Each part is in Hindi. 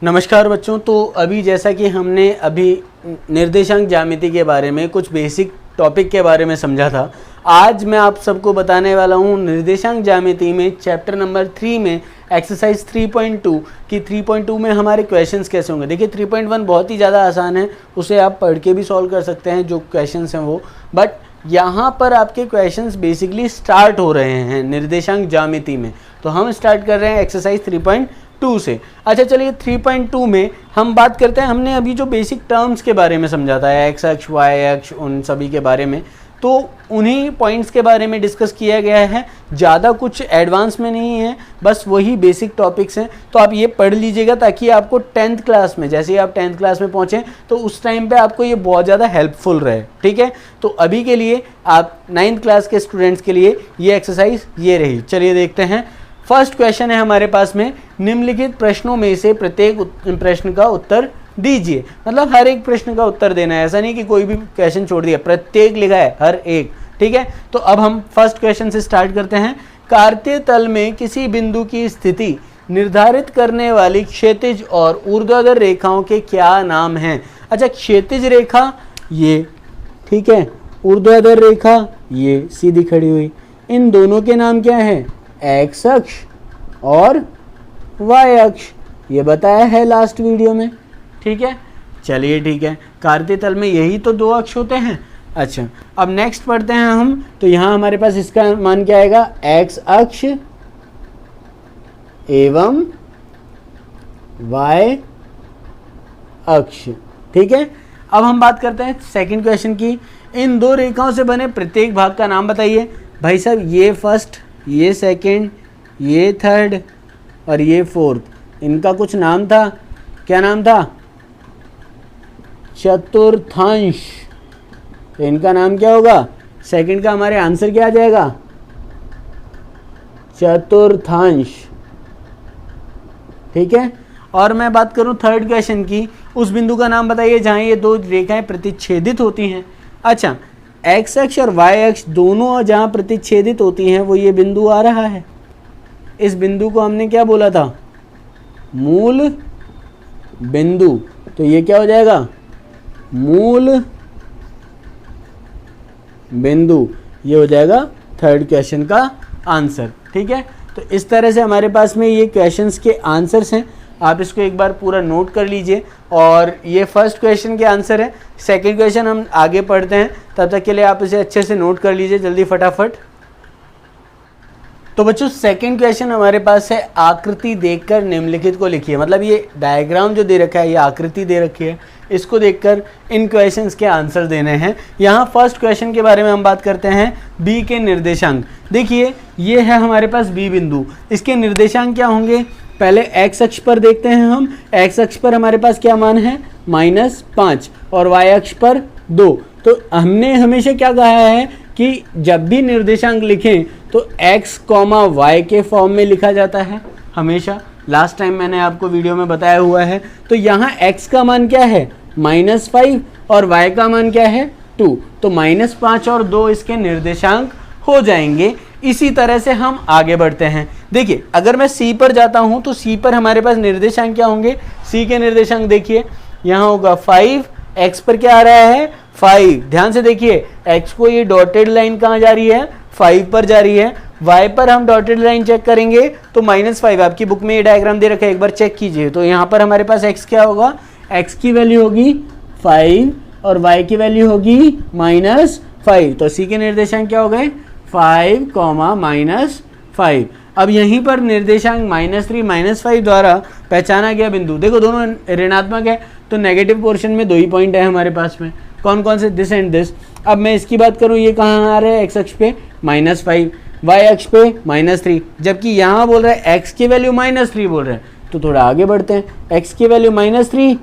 नमस्कार बच्चों। तो अभी जैसा कि हमने अभी निर्देशांक ज्यामिति के बारे में कुछ बेसिक टॉपिक के बारे में समझा था, आज मैं आप सबको बताने वाला हूँ निर्देशांक ज्यामिति में चैप्टर नंबर 3 में एक्सरसाइज 3.2 कि 3.2 में हमारे क्वेश्चंस कैसे होंगे। देखिए 3.1 बहुत ही ज़्यादा आसान है, उसे आप पढ़ के भी सॉल्व कर सकते हैं जो क्वेश्चंस हैं वो, बट यहाँ पर आपके क्वेश्चंस बेसिकली स्टार्ट हो रहे हैं निर्देशांक ज्यामिति में। तो हम स्टार्ट कर रहे हैं एक्सरसाइज 3.2 से। अच्छा चलिए 3.2 में हम बात करते हैं, हमने अभी जो बेसिक टर्म्स के बारे में समझा था, एक्स अक्ष वाई अक्ष उन सभी के बारे में, तो उन्हीं पॉइंट्स के बारे में डिस्कस किया गया है। ज़्यादा कुछ एडवांस में नहीं है, बस वही बेसिक टॉपिक्स हैं। तो आप ये पढ़ लीजिएगा ताकि आपको 10th क्लास में, जैसे ही आप 10th क्लास में पहुँचें तो उस टाइम पे आपको ये बहुत ज़्यादा हेल्पफुल रहे। ठीक है, तो अभी के लिए आप 9th क्लास के स्टूडेंट्स के लिए ये एक्सरसाइज ये रही। चलिए देखते हैं। फर्स्ट क्वेश्चन है हमारे पास में, निम्नलिखित प्रश्नों में से प्रत्येक प्रश्न का उत्तर दीजिए। मतलब हर एक प्रश्न का उत्तर देना है, ऐसा नहीं कि कोई भी क्वेश्चन छोड़ दिया, प्रत्येक लिखा है हर एक। ठीक है, तो अब हम फर्स्ट क्वेश्चन से स्टार्ट करते हैं। कार्तीय तल में किसी बिंदु की स्थिति निर्धारित करने वाली क्षैतिज और ऊर्ध्वाधर रेखाओं के क्या नाम हैं? अच्छा, क्षैतिज रेखा ये, ठीक है, ऊर्ध्वाधर रेखा ये सीधी खड़ी हुई, इन दोनों के नाम क्या है? एक्स अक्ष और वाई अक्ष, ये बताया है लास्ट वीडियो में। ठीक है, चलिए ठीक है, कार्तीय तल में यही तो दो अक्ष होते हैं। अच्छा, अब नेक्स्ट पढ़ते हैं हम। तो यहाँ हमारे पास इसका मान क्या आएगा? एक्स अक्ष एवं वाई अक्ष। ठीक है, अब हम बात करते हैं सेकंड क्वेश्चन की। इन दो रेखाओं से बने प्रत्येक भाग का नाम बताइए। भाई साहब, ये फर्स्ट, ये सेकंड, ये थर्ड और ये फोर्थ, इनका कुछ नाम था। क्या नाम था? चतुर्थांश। तो इनका नाम क्या होगा? सेकंड का हमारे आंसर क्या आ जाएगा? चतुर्थांश। ठीक है, और मैं बात करूं थर्ड क्वेश्चन की, उस बिंदु का नाम बताइए जहां ये दो रेखाएं प्रतिच्छेदित होती हैं। अच्छा, एक्स अक्ष और वाई अक्ष दोनों जहां प्रतिच्छेदित होती हैं वो ये बिंदु आ रहा है। इस बिंदु को हमने क्या बोला था? मूल बिंदु। तो ये क्या हो जाएगा? मूल बिंदु। ये हो जाएगा थर्ड क्वेश्चन का आंसर। ठीक है, तो इस तरह से हमारे पास में ये क्वेश्चंस के आंसर्स हैं। आप इसको एक बार पूरा नोट कर लीजिए। और ये फर्स्ट क्वेश्चन के आंसर है। सेकंड क्वेश्चन हम आगे पढ़ते हैं, तब तक के लिए आप इसे अच्छे से नोट कर लीजिए जल्दी फटाफट। तो बच्चों सेकंड क्वेश्चन हमारे पास है, आकृति देखकर निम्नलिखित को लिखिए। मतलब ये डायग्राम जो दे रखा है, ये आकृति दे रखी है, इसको देखकर इन क्वेश्चंस के आंसर देने हैं। यहाँ फर्स्ट क्वेश्चन के बारे में हम बात करते हैं, बी के निर्देशांक। देखिए ये है हमारे पास बी बिंदु, इसके निर्देशांक क्या होंगे? पहले एक्स अक्ष पर देखते हैं हम। एक्स अक्ष पर हमारे पास क्या मान है? -5 और वाई अक्ष पर 2। तो हमने हमेशा क्या कहा है कि जब भी निर्देशांक लिखें तो x, y के फॉर्म में लिखा जाता है हमेशा। लास्ट टाइम मैंने आपको वीडियो में बताया हुआ है। तो यहाँ x का मान क्या है? -5 और y का मान क्या है? 2। तो -5 और 2 इसके निर्देशांक हो जाएंगे। इसी तरह से हम आगे बढ़ते हैं। देखिए अगर मैं C पर जाता हूँ तो C पर हमारे पास निर्देशांक क्या होंगे? C के निर्देशांक देखिए, यहाँ होगा 5, x पर क्या आ रहा है? 5। ध्यान से देखिए, x को ये डॉटेड लाइन कहाँ जा रही है? 5 पर जा रही है। y पर हम डॉटेड लाइन चेक करेंगे तो -5, आपकी बुक में ये डायग्राम दे रखा है, एक बार चेक कीजिए। तो यहाँ पर हमारे पास x क्या होगा? x की वैल्यू होगी 5 और y की वैल्यू होगी -5। तो c के निर्देशांक क्या हो गए? 5, -5। अब यहीं पर निर्देशांक -3, -5 द्वारा पहचाना गया बिंदु। देखो दोनों ऋणात्मक है तो नेगेटिव पोर्शन में 2 ही पॉइंट है हमारे पास में। कौन कौन से? This and this. अब मैं इसकी बात करूं, ये कहाँ आ रहा है? एक्स अक्ष पे -5, वाई अक्ष पे -3, जबकि यहाँ बोल रहा है एक्स की वैल्यू -3 बोल रहे हैं। तो थोड़ा आगे बढ़ते हैं, एक्स की वैल्यू -3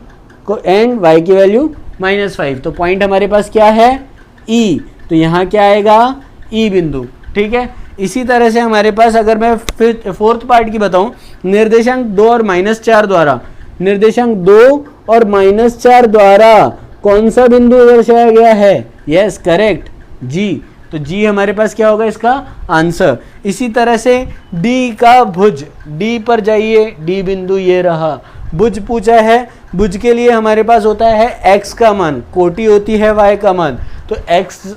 को एंड वाई की वैल्यू -5। तो पॉइंट हमारे पास क्या है? ई। तो यहाँ क्या आएगा? ई बिंदु। ठीक है, इसी तरह से हमारे पास अगर मैं फिर फोर्थ पार्ट की बताऊं, निर्देशांक 2 और -4 द्वारा, निर्देशांक 2 और -4 द्वारा कौन सा बिंदु दर्शाया गया है? यस करेक्ट, जी। तो जी हमारे पास क्या होगा इसका आंसर। इसी तरह से डी का भुज, डी पर जाइए, डी बिंदु ये रहा, भुज पूछा है, भुज के लिए हमारे पास होता है x का मान, कोटि होती है y का मान, तो x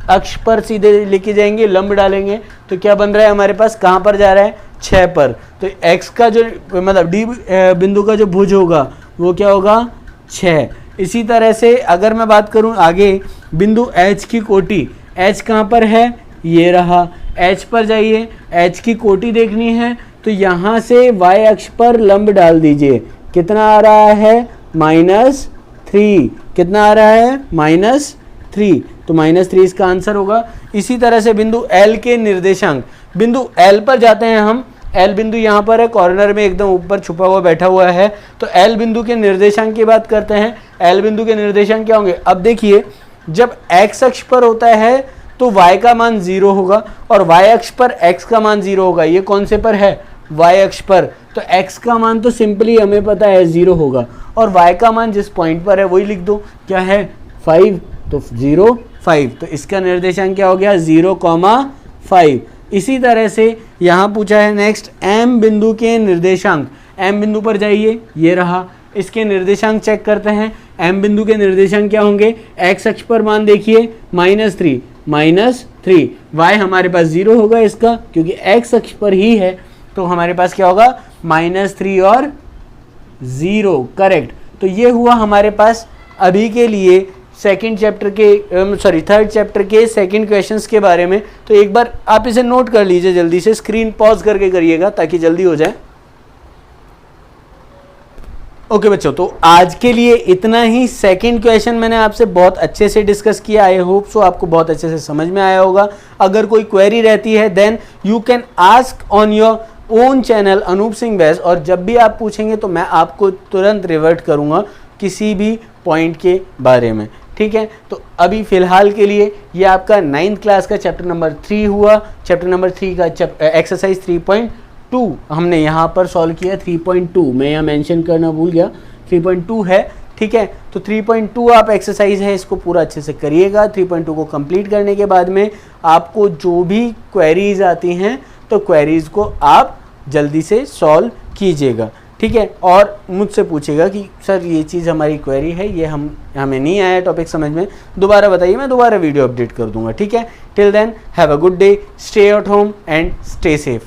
अक्ष पर सीधे लेके जाएंगे, लंब डालेंगे तो क्या बन रहा है हमारे पास, कहाँ पर जा रहा है 6 पर, तो x का जो मतलब d बिंदु का जो भुज होगा वो क्या होगा 6। इसी तरह से अगर मैं बात करूं आगे बिंदु h की कोटि, h कहाँ पर है, ये रहा, h पर जाइए, h की कोटि देखनी है तो यहाँ से y अक्ष पर लंब डाल दीजिए, कितना आ रहा है -3, कितना आ रहा है -3, तो -3 इसका आंसर होगा। इसी तरह से बिंदु L के निर्देशांक, बिंदु L पर जाते हैं हम, L बिंदु यहाँ पर है, कॉर्नर में एकदम ऊपर छुपा हुआ बैठा हुआ है, तो L बिंदु के निर्देशांक की बात करते हैं। L बिंदु के निर्देशांक क्या होंगे, अब देखिए जब x अक्ष पर होता है तो y का मान 0 होगा और y अक्ष पर x का मान 0 होगा, ये कौन से पर है, y अक्ष पर, तो x का मान तो सिंपली हमें पता है 0 होगा और y का मान जिस पॉइंट पर है वही लिख दो, क्या है 5, तो 0 5, तो इसका निर्देशांक क्या हो गया 0,5। इसी तरह से यहाँ पूछा है नेक्स्ट m बिंदु के निर्देशांक, m बिंदु पर जाइए, ये रहा, इसके निर्देशांक चेक करते हैं। m बिंदु के निर्देशांक क्या होंगे, x अक्ष पर मान देखिए -3, y हमारे पास 0 होगा इसका क्योंकि x अक्ष पर ही है, तो हमारे पास क्या होगा -3 और 0, करेक्ट। तो ये हुआ हमारे पास अभी के लिए थर्ड चैप्टर के सेकंड क्वेश्चंस के बारे में। तो एक बार आप इसे नोट कर लीजिए, जल्दी से स्क्रीन पॉज करके करिएगा ताकि जल्दी हो जाए। ओके बच्चों, तो आज के लिए इतना ही। सेकंड क्वेश्चन मैंने आपसे बहुत अच्छे से डिस्कस किया, आई होप सो आपको बहुत अच्छे से समझ में आया होगा। अगर कोई क्वेरी रहती है then you can ask on your own channel Anoop Singh Bais, और जब भी आप पूछेंगे तो मैं आपको तुरंत रिवर्ट करूंगा किसी भी पॉइंट के बारे में, ठीक है। तो अभी फिलहाल के लिए ये आपका 9th क्लास का चैप्टर नंबर 3 हुआ। चैप्टर नंबर 3 का एक्सरसाइज 3.2 हमने यहाँ पर सॉल्व किया। 3.2 मैं यहाँ मेंशन करना भूल गया, 3.2 है, ठीक है। तो 3.2 आप एक्सरसाइज है, इसको पूरा अच्छे से करिएगा। 3.2 को कंप्लीट करने के बाद में आपको जो भी क्वेरीज आती हैं तो क्वेरीज को आप जल्दी से सॉल्व कीजिएगा, ठीक है। और मुझसे पूछेगा कि सर ये चीज़ हमारी क्वेरी है, ये हमें नहीं आया टॉपिक समझ में, दोबारा बताइए, मैं दोबारा वीडियो अपडेट कर दूंगा, ठीक है। Till then have a good day, stay at home and stay safe.